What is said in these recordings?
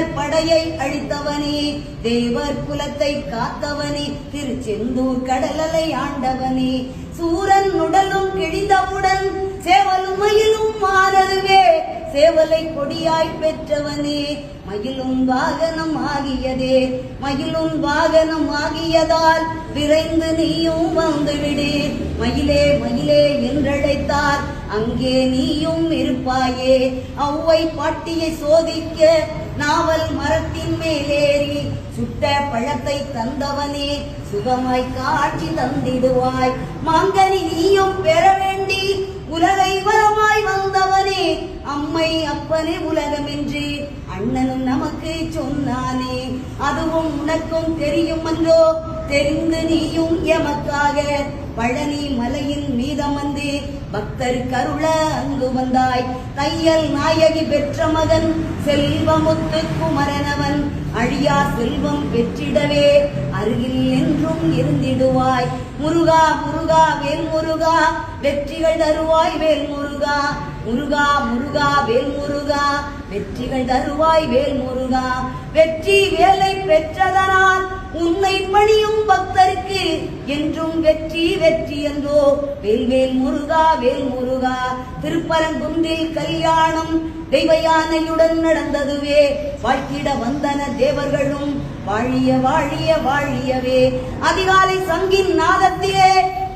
சூரர் படையை அழித்தவனே, தேவர் குலத்தை காத்தவனே, திருச்செந்தூர் கடலலை ஆண்டவனே, சூரன் உடலும் கிழிந்தவுடன் சேவலும் மயிலும் மாறவே, சேவலை கொடியாய் பெற்றவனே, மயிலும் வாகனம் ஆகியதே, மயிலும் வாகனம் ஆகியதால் விரைந்து நீயும் வந்துவிடு. மயிலே மயிலே என்றழைத்தார் அங்கே நீயும் இருப்பாயே. ஔவை பாட்டியை சோதிக்க நாவல் மரத்தின் மேலேறி சுட்ட பழத்தை தந்தவனே, சுகமாய் காட்சி தந்திடுவாய். மாங்கனி நீயும் பெற வேண்டி உலகை வரமாய் வந்தவனே, அம்மை அப்பனே உலகமென்று அண்ணனும் நமக்கு சொன்னானே, அதுவும் உனக்கும் தெரியும் என்றோ, தெரிந்து நீயும் எமக்காக பழனி மலையின் மீதம் வந்து பக்தர் கருள அங்கு வந்தாய். தையல் நாயகி பெற்ற மகன் செல்வமுத்து குமரனவன், அழியா செல்வம் பெற்றிடவே அருகில் என்றும் இருந்திடுவாய். முருகா முருகா வேல் முருகா, வெற்றிகள் தருவாய் வேல் முருகா. முருகா முருகா வேல் முருகா, வெற்றிகள் தருவாய் வேல் முருகா. வெற்றி வேலை பெற்றதனால் உன்னை பணியும் பக்தருக்கு என்றும் வெற்றி வெற்றி என்றோ. வேல்வேல் முருகா வேல் முருகா. திருப்பரங்குன்றில் கல்யாணம் தெய்வ யானையுடன் நடந்ததுவே, வாழ்த்திட வந்தன தேவர்களும் வாழிய வாழிய வாழியவே. அதிகாலை சங்கின் நாதத்திலே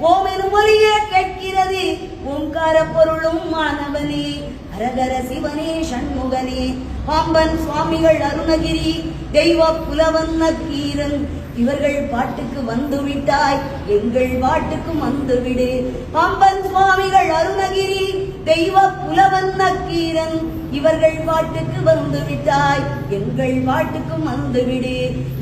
ஓம் எனும் ஒலியே கேட்கிறது, ஓம்கார பொருளும் மாணவனே. ஹரஹர சிவனே சண்முகனே, பாம்பன் சுவாமிகள் அருணகிரி, தெய்வ புலவன் நக்கீரன், இவர்கள் பாட்டுக்கு வந்து விட்டாய், எங்கள் பாட்டுக்கும் வந்துவிடு. பாம்பன் சுவாமிகள் அருணகிரி, தெய்வ புலவன் நக்கீரன், இவர்கள் பாட்டுக்கு வந்து விட்டாய், எங்கள் பாட்டுக்கும் வந்துவிடு.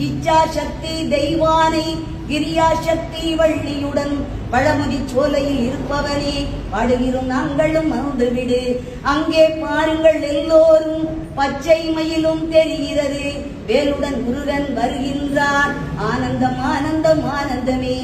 இச்சா சக்தி தெய்வானை, கிரியா சக்தி வள்ளியுடன் பழமுதி சோலையில் இருப்பவனே, பாடுகிறோம் நாங்களும் வந்துவிடு. அங்கே பாருங்கள் எல்லோரும் பச்சை மயிலும் தெரிகிறது, வேலுடன் முருகன் வருகின்றான், ஆனந்தம் ஆனந்தம் ஆனந்தமே.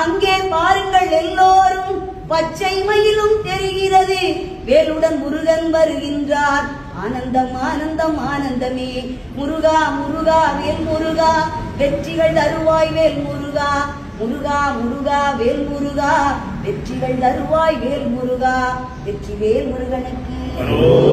அங்கே பாருங்கள் எல்லோரும் பச்சை மயிலும் தெரிகிறது, வேலுடன் முருகன் வருகின்றார், ஆனந்தம் ஆனந்தம் ஆனந்தமே. முருகா முருகா வேல் முருகா, வெற்றிகள் தருவாய் வேல் முருகா. முருகா முருகா வேல் முருகா, வெற்றிகள் தருவாய் வேல் முருகா. வெற்றி வேல் முருகனுக்கு.